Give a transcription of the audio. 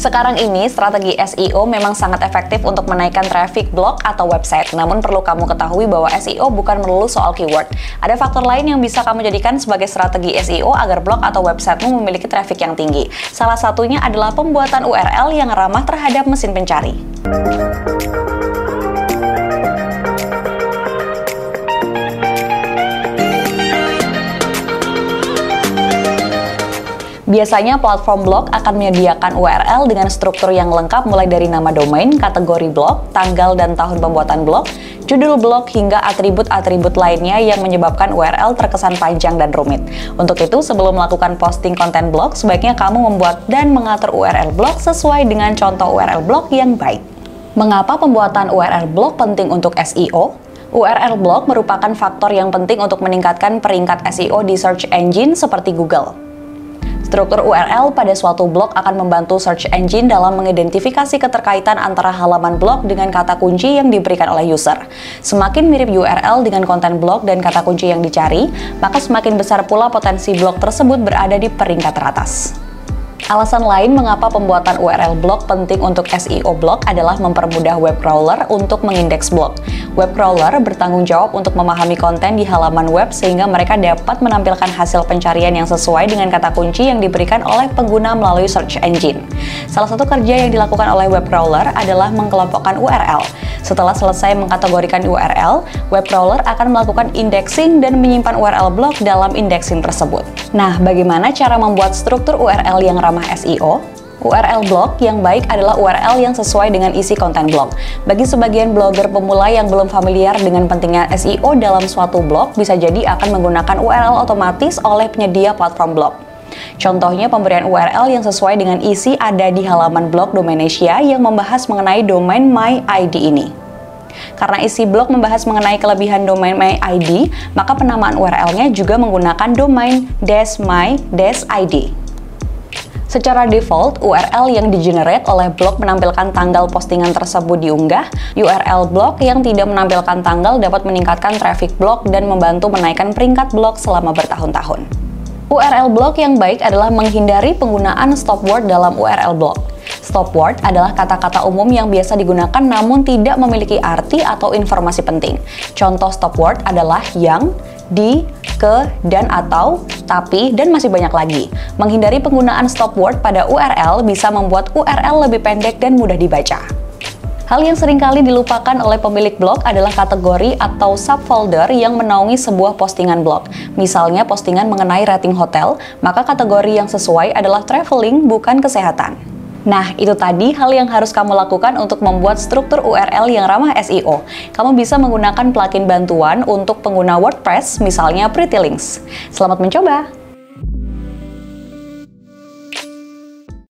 Sekarang ini, strategi SEO memang sangat efektif untuk menaikkan traffic blog atau website. Namun perlu kamu ketahui bahwa SEO bukan melulu soal keyword. Ada faktor lain yang bisa kamu jadikan sebagai strategi SEO agar blog atau websitemu memiliki traffic yang tinggi. Salah satunya adalah pembuatan URL yang ramah terhadap mesin pencari. Biasanya platform blog akan menyediakan URL dengan struktur yang lengkap mulai dari nama domain, kategori blog, tanggal dan tahun pembuatan blog, judul blog, hingga atribut-atribut lainnya yang menyebabkan URL terkesan panjang dan rumit. Untuk itu, sebelum melakukan posting konten blog, sebaiknya kamu membuat dan mengatur URL blog sesuai dengan contoh URL blog yang baik. Mengapa pembuatan URL blog penting untuk SEO? URL blog merupakan faktor yang penting untuk meningkatkan peringkat SEO di search engine seperti Google. Struktur URL pada suatu blog akan membantu search engine dalam mengidentifikasi keterkaitan antara halaman blog dengan kata kunci yang diberikan oleh user. Semakin mirip URL dengan konten blog dan kata kunci yang dicari, maka semakin besar pula potensi blog tersebut berada di peringkat teratas. Alasan lain mengapa pembuatan URL blog penting untuk SEO blog adalah mempermudah web crawler untuk mengindeks blog. Web crawler bertanggung jawab untuk memahami konten di halaman web sehingga mereka dapat menampilkan hasil pencarian yang sesuai dengan kata kunci yang diberikan oleh pengguna melalui search engine. Salah satu kerja yang dilakukan oleh web crawler adalah mengkelompokkan URL. Setelah selesai mengkategorikan URL, web crawler akan melakukan indexing dan menyimpan URL blog dalam indexing tersebut. Nah, bagaimana cara membuat struktur URL yang ramah SEO? URL blog yang baik adalah URL yang sesuai dengan isi konten blog. Bagi sebagian blogger pemula yang belum familiar dengan pentingnya SEO dalam suatu blog, bisa jadi akan menggunakan URL otomatis oleh penyedia platform blog. Contohnya pemberian URL yang sesuai dengan isi ada di halaman blog Domainisia yang membahas mengenai domain MyID ini. Karena isi blog membahas mengenai kelebihan domain MyID, maka penamaan URL-nya juga menggunakan domain -my-id. Secara default, URL yang di-generate oleh blog menampilkan tanggal postingan tersebut diunggah. URL blog yang tidak menampilkan tanggal dapat meningkatkan traffic blog dan membantu menaikkan peringkat blog selama bertahun-tahun. URL blog yang baik adalah menghindari penggunaan stop word dalam URL blog. Stop word adalah kata-kata umum yang biasa digunakan namun tidak memiliki arti atau informasi penting. Contoh stop word adalah yang, di, ke, dan atau, tapi, dan masih banyak lagi. Menghindari penggunaan stop word pada URL bisa membuat URL lebih pendek dan mudah dibaca. Hal yang seringkali dilupakan oleh pemilik blog adalah kategori atau subfolder yang menaungi sebuah postingan blog. Misalnya postingan mengenai rating hotel, maka kategori yang sesuai adalah traveling, bukan kesehatan. Nah, itu tadi hal yang harus kamu lakukan untuk membuat struktur URL yang ramah SEO. Kamu bisa menggunakan plugin bantuan untuk pengguna WordPress, misalnya Pretty Links. Selamat mencoba!